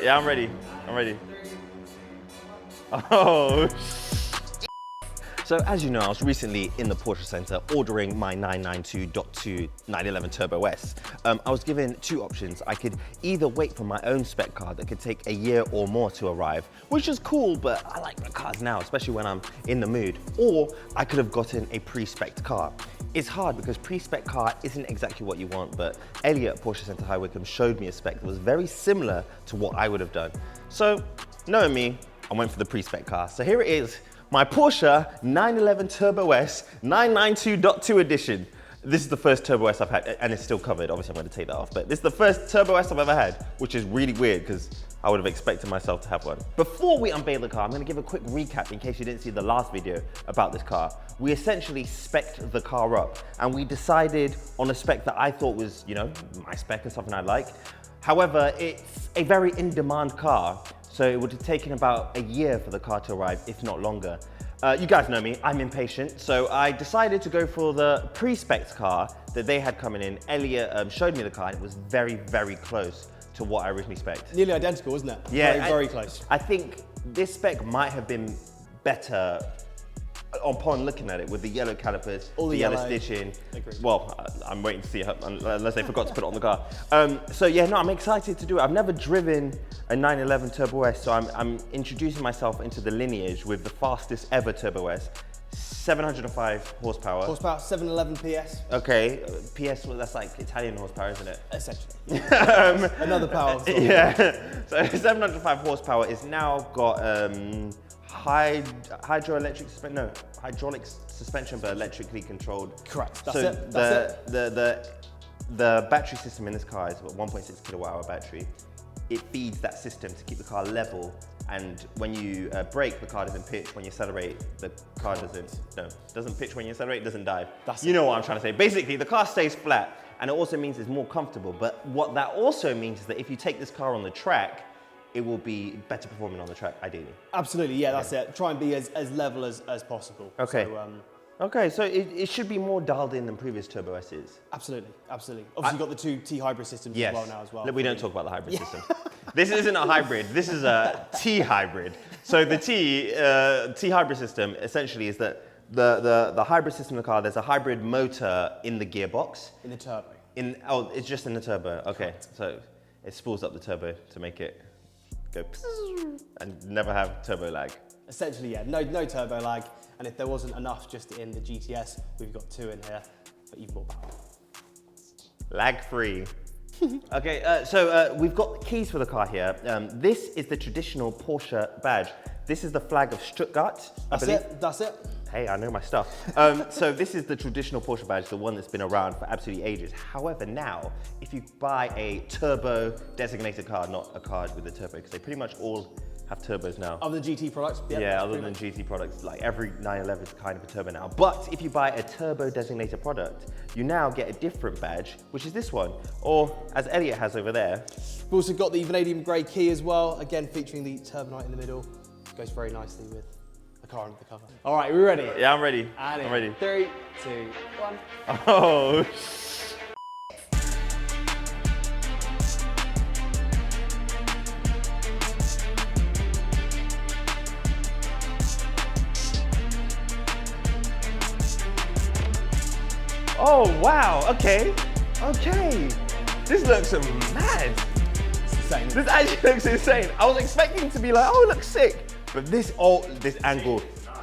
Yeah, I'm ready. I'm ready. Oh. So as you know, I was recently in the Porsche Center ordering my 992.2 911 Turbo S. I was given two options. I could either wait for my own spec car that could take a year or more to arrive, which is cool, but I like the cars now, especially when I'm in the mood. Or I could have gotten a pre-spec'd car. It's hard because pre-spec car isn't exactly what you want, but Elliot at Porsche Center High Wycombe showed me a spec that was very similar to what I would have done. So knowing me, I went for the pre-spec car. So here it is. My Porsche 911 Turbo S 992.2 edition. This is the first Turbo S I've had, and it's still covered. Obviously, I'm going to take that off, but this is the first Turbo S I've ever had, which is really weird because I would have expected myself to have one. Before we unveil the car, I'm going to give a quick recap in case you didn't see the last video about this car. We essentially spec'd the car up, and we decided on a spec that I thought was, you know, my spec and something I like. However, it's a very in-demand car. So it would have taken about a year for the car to arrive, if not longer. You guys know me, I'm impatient. So I decided to go for the pre-spec car that they had coming in. Elliot showed me the car and it was very, very close to what I originally spec'd. Nearly identical, isn't it? Yeah, very close. I think this spec might have been better upon looking at it with the yellow calipers, all the yellow stitching. Agreed. Well, I'm waiting to see it unless they forgot to put it on the car. So yeah, no, I'm excited to do it. I've never driven a 911 Turbo S, so I'm introducing myself into the lineage with the fastest ever Turbo S. 705 horsepower. Horsepower, 711 PS. Okay, PS, well, that's like Italian horsepower, isn't it? Essentially. Another power. Yeah, so 705 horsepower is now got hydraulic suspension, but electrically controlled. Correct. That's so it. That's the battery system in this car is a 1.6 kilowatt hour battery. It feeds that system to keep the car level, and when you brake, the car doesn't pitch. When you accelerate, the car doesn't pitch. When you accelerate, it doesn't dive. You know what I'm trying to say. Basically, the car stays flat, and it also means it's more comfortable. But what that also means is that if you take this car on the track, it will be better performing on the track, ideally. Absolutely, yeah, that's it. Try and be as level as possible. Okay. So, okay, so it should be more dialed in than previous Turbo S's. Absolutely, absolutely. Obviously, you've got the two T hybrid systems as well now as well. We don't talk about the hybrid system. This isn't a hybrid, this is a T hybrid. So the T hybrid system essentially is that the hybrid system in the car, there's a hybrid motor in the gearbox. In the turbo. It's just in the turbo, okay. Correct. So it spools up the turbo to make it go and never have turbo lag. Essentially, yeah, no turbo lag. And if there wasn't enough just in the GTS, we've got two in here for even more power. Lag free. Okay, so we've got keys for the car here. This is the traditional Porsche badge. This is the flag of Stuttgart. That's it. Hey, I know my stuff. So this is the traditional Porsche badge, the one that's been around for absolutely ages. However, now, if you buy a turbo designated car, not a car with a turbo, because they pretty much all have turbos now. Other than GT products? Yeah, other than GT products, like every 911 is kind of a turbo now. But if you buy a turbo designated product, you now get a different badge, which is this one, or as Elliot has over there. We've also got the vanadium grey key as well, again featuring the turbonite in the middle. Goes very nicely with the car under the cover. All right, we ready? Yeah, I'm ready. I'm ready. 3, 2, 1. Oh. Oh, wow, okay. This looks mad. It's insane. This actually looks insane. I was expecting to be like, oh, it looks sick. But this angle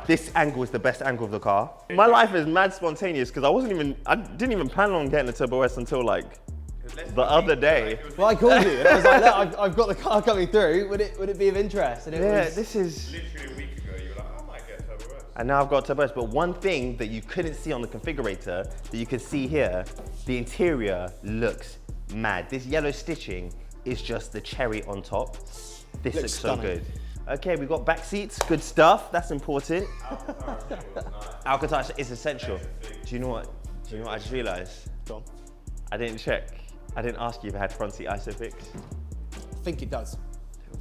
is the best angle of the car. My life is mad spontaneous because I didn't even plan on getting a Turbo S until like the other day. Well, I called you and I was like, look, I've got the car coming through. Would it be of interest? And this is literally a week ago. You were like, I might get a Turbo S. And now I've got a Turbo S. But one thing that you couldn't see on the configurator that you can see here, the interior looks mad. This yellow stitching is just the cherry on top. This looks so good. Okay, we've got back seats, good stuff. That's important. Alcantara is essential. Do you know what I just realized? Go on. I didn't check. I didn't ask you if it had front seat ISOFIX. I think it does.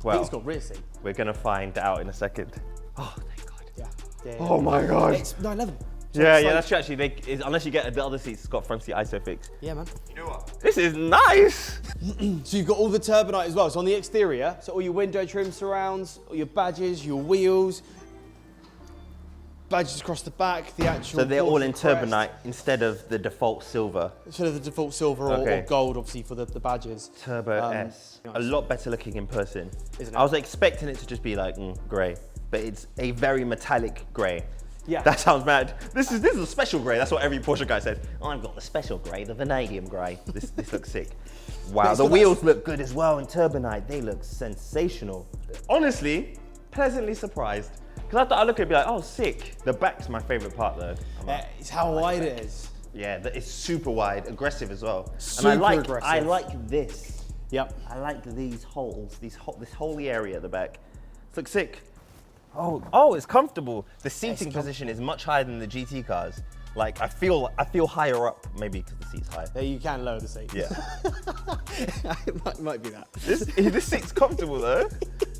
Well, I think it's got rear seat. We're gonna find out in a second. Oh, thank God. Yeah. Oh my God. It's 911. Yeah, that's true actually. Unless you get the other seats, it's got front seat ISOFIX. Yeah, man. You know what? This is nice. So you've got all the turbonite as well. So on the exterior, so all your window trim surrounds, all your badges, your wheels, badges across the back, the actual. So they're all in crest. turbonite instead of the default silver. Instead of the default silver or gold, obviously, for the badges. Turbo S. Nice. A lot better looking in person. Isn't it? I was expecting it to just be like grey, but it's a very metallic grey. Yeah. That sounds mad. This is a special grey. That's what every Porsche guy said. Oh, I've got the special grey, the vanadium grey. This looks sick. Wow, the wheels look good as well in turbonite. They look sensational. Honestly, pleasantly surprised. Because I thought I'd look at it and be like, oh, sick. The back's my favorite part though. It's how wide it is. Yeah, it's super wide, aggressive as well. Super and aggressive. I like this. Yep. I like these holes, this holy area at the back. It looks sick. Oh, it's comfortable. The seating position is much higher than the GT cars. Like I feel higher up, maybe because the seat's higher. Yeah, you can lower the seat. Yeah. it might be that. This seat's comfortable though.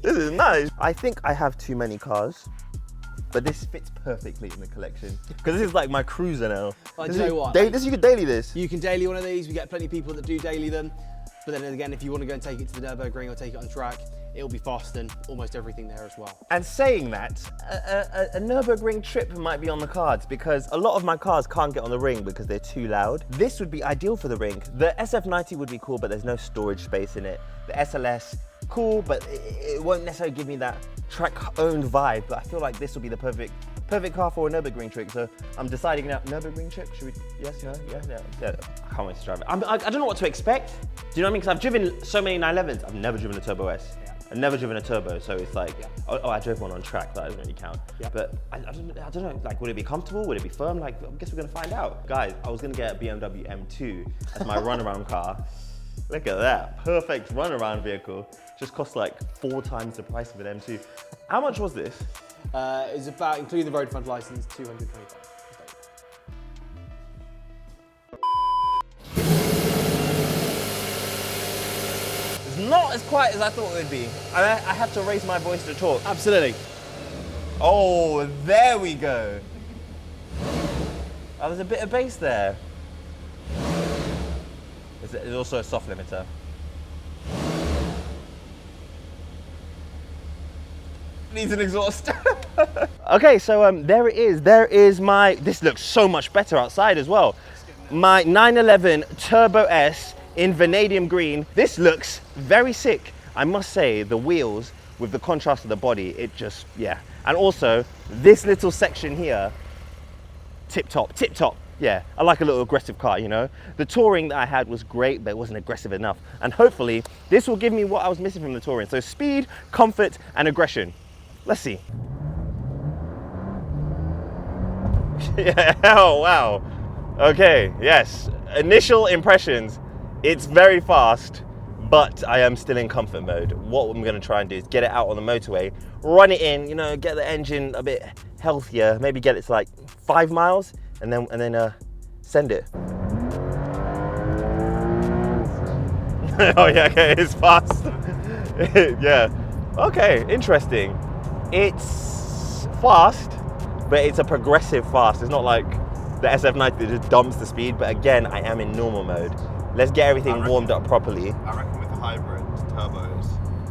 This is nice. I think I have too many cars, but this fits perfectly in the collection. Because this is like my cruiser now. Well, do you know what? You could daily this. You can daily one of these. We get plenty of people that do daily them. But then again, if you want to go and take it to the Nürburgring or take it on track, it'll be faster than almost everything there as well. And saying that, a Nürburgring trip might be on the cards because a lot of my cars can't get on the ring because they're too loud. This would be ideal for the ring. The SF90 would be cool, but there's no storage space in it. The SLS, cool, but it won't necessarily give me that track-owned vibe. But I feel like this would be the perfect car for a Nürburgring trip. So I'm deciding now, Nürburgring trip, should we, yes, no, yeah. I can't wait to drive it. I don't know what to expect. Do you know what I mean? Because I've driven so many 911s. I've never driven a Turbo S. Yeah. I've never driven a turbo, so it's like, I drove one on track, that doesn't really count. Yeah. But I don't know, like, would it be comfortable? Would it be firm? Like, I guess we're gonna find out. Guys, I was gonna get a BMW M2 as my runaround car. Look at that, perfect runaround vehicle. Just costs like 4 times the price of an M2. How much was this? It's about, including the road fund license, 225. Not as quiet as I thought it would be. I have to raise my voice to talk. Absolutely. Oh, there we go. Oh, there's a bit of bass there. There's also a soft limiter. Needs an exhaust. Okay, so there it is. This looks so much better outside as well. My 911 Turbo S in vanadium green. This looks very sick. I must say, the wheels with the contrast of the body, it just, yeah. And also, this little section here, tip top. Yeah, I like a little aggressive car, you know? The Touring that I had was great, but it wasn't aggressive enough. And hopefully, this will give me what I was missing from the Touring. So speed, comfort, and aggression. Let's see. Yeah, oh, wow. Okay, yes. Initial impressions. It's very fast, but I am still in comfort mode. What I'm gonna try and do is get it out on the motorway, run it in, you know, get the engine a bit healthier, maybe get it to like 5 miles, and then send it. Oh yeah, okay, it's fast. Yeah, okay, interesting. It's fast, but it's a progressive fast. It's not like the SF90 that just dumps the speed, but again, I am in normal mode. Let's get everything warmed up properly. I reckon with the hybrid turbos,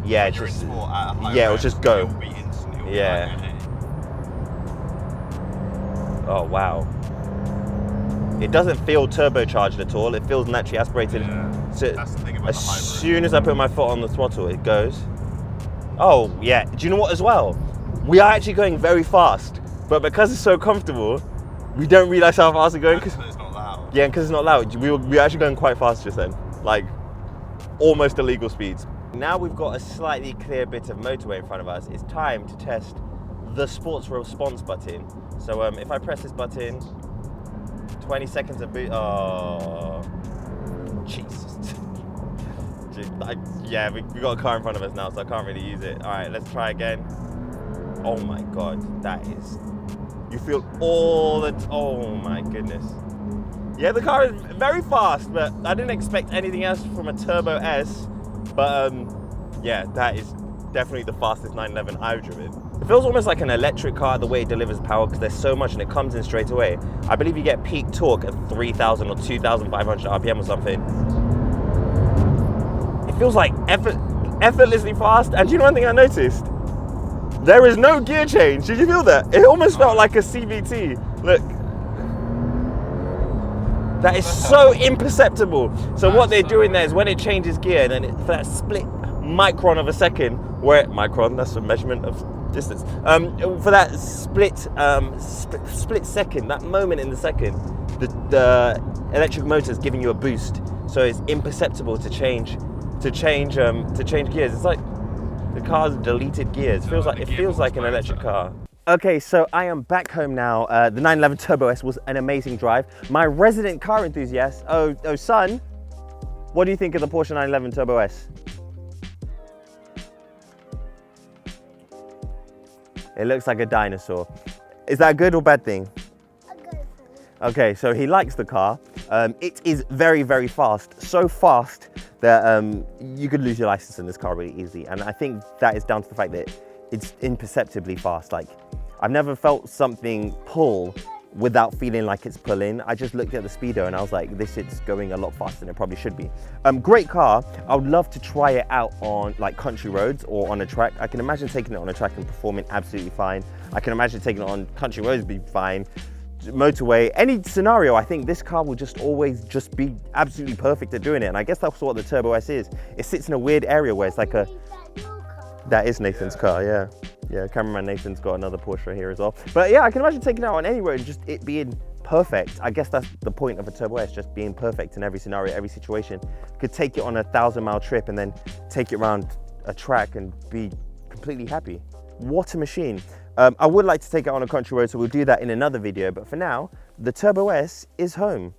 yeah, you're just at a high yeah, it'll just go. It'll be instant. It'll yeah. be like, oh wow. It doesn't feel turbocharged at all. It feels naturally aspirated. Yeah. So that's the thing about as the hybrid. soon as I put my foot on the throttle, it goes. Oh yeah. Do you know what as well? We are actually going very fast, but because it's so comfortable, we don't realize how fast we're going. Because it's not loud. Yeah, because it's not loud. We were actually going quite fast just then, like almost illegal speeds. Now we've got a slightly clear bit of motorway in front of us. It's time to test the sports response button. So if I press this button, 20 seconds of boot. Oh, Jesus. Yeah, we got a car in front of us now, so I can't really use it. All right, let's try again. Oh my God, that is. You feel all the. Oh my goodness. Yeah, the car is very fast, but I didn't expect anything else from a Turbo S. But yeah, that is definitely the fastest 911 I've driven. It feels almost like an electric car, the way it delivers power, because there's so much and it comes in straight away. I believe you get peak torque at 3,000 or 2,500 RPM or something. feels like effortlessly fast. And do you know one thing I noticed? There is no gear change. Did you feel that? It almost felt like a CVT. Look. That is so imperceptible. So what they're doing there is when it changes gear, then for that split micron of a second, where micron, that's a measurement of distance. For that split second, that moment in the second, the electric motor is giving you a boost. So it's imperceptible to change gears. It's like the car's deleted gears. It feels like an electric car. Okay, so I am back home now. The 911 Turbo S was an amazing drive. My resident car enthusiast, oh son, what do you think of the Porsche 911 Turbo S? It looks like a dinosaur. Is that a good or bad thing? A good thing. Okay, so he likes the car. It is very, very fast. So fast that you could lose your license in this car really easy. And I think that is down to the fact that it's imperceptibly fast. Like, I've never felt something pull without feeling like it's pulling. I just looked at the speedo and I was like, this is going a lot faster than it probably should be. Great car. I would love to try it out on like country roads or on a track. I can imagine taking it on a track and performing absolutely fine. I can imagine taking it on country roads be fine. Motorway, any scenario, I think this car will always be absolutely perfect at doing it. And I guess that's what the Turbo S is. It sits in a weird area where it's like a... That is Nathan's car, yeah. Yeah, cameraman Nathan's got another Porsche here as well. But yeah, I can imagine taking it out on any road and just it being perfect. I guess that's the point of a Turbo S, just being perfect in every scenario, every situation. Could take it on a 1,000-mile trip and then take it around a track and be completely happy. What a machine. I would like to take it on a country road, so we'll do that in another video. But for now, the Turbo S is home.